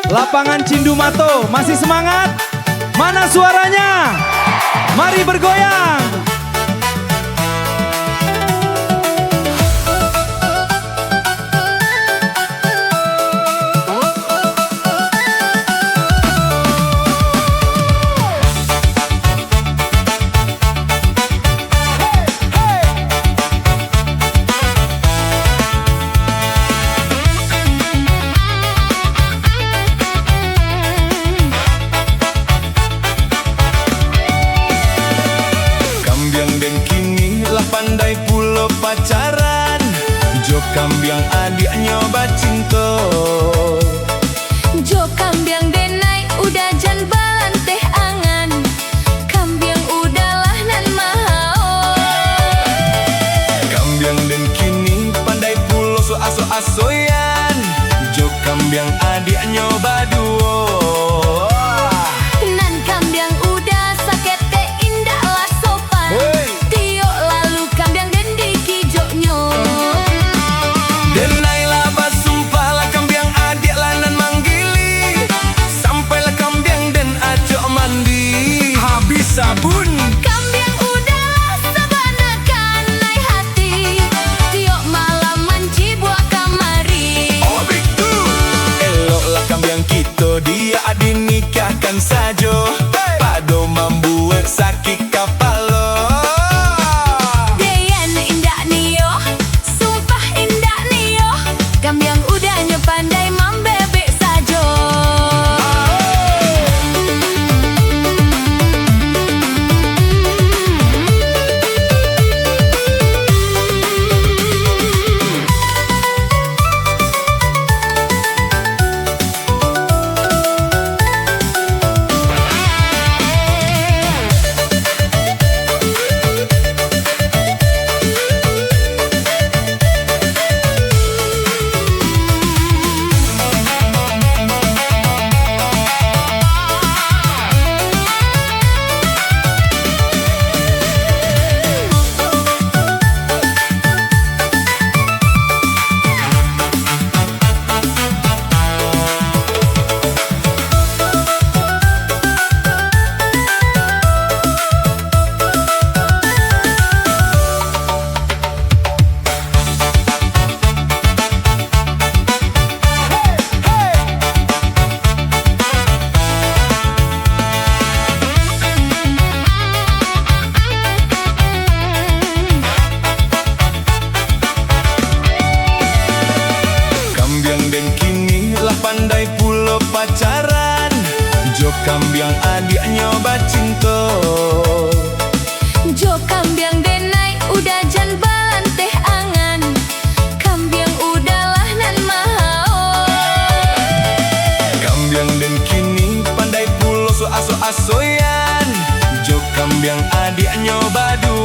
Lapangan Cindumato masih semangat? Mana suaranya? Mari bergoyang. Pandai pulo pacaran, Jo Kambiang adiknya bacinto. Jo Kambiang denai udah jan balan teh angan, Kambiang udahlah nan mahao. Kambiang den kini pandai pulo so aso-asoyan, Jo Kambiang adiknya baduo. Nan Kambiang udah sakit teh indah lah sopan. Hey. Denai lah basumpah lah Kambiang adik lanan manggili, sampailah Kambiang den ajo mandi. Habis sabun Kambiang udah sabanakan naik hati, tiok malam manci buah kamari. oh begitu. Eloklah Kambiang kita dia dinikahkan sajo, pado membuat sakit kepala. Deyan indah niyo, sumpah indah niyo, Kambiang udahnya pandai membebek sajo. Pandai pulo pacaran, Jo Kambiang adiknya bacinto. Jo Kambiang denai udah jan balan teh angan, Kambiang udahlah nan mahao. Kambiang den kini pandai pulo so aso-asoyan, Jo Kambiang adiknya badu.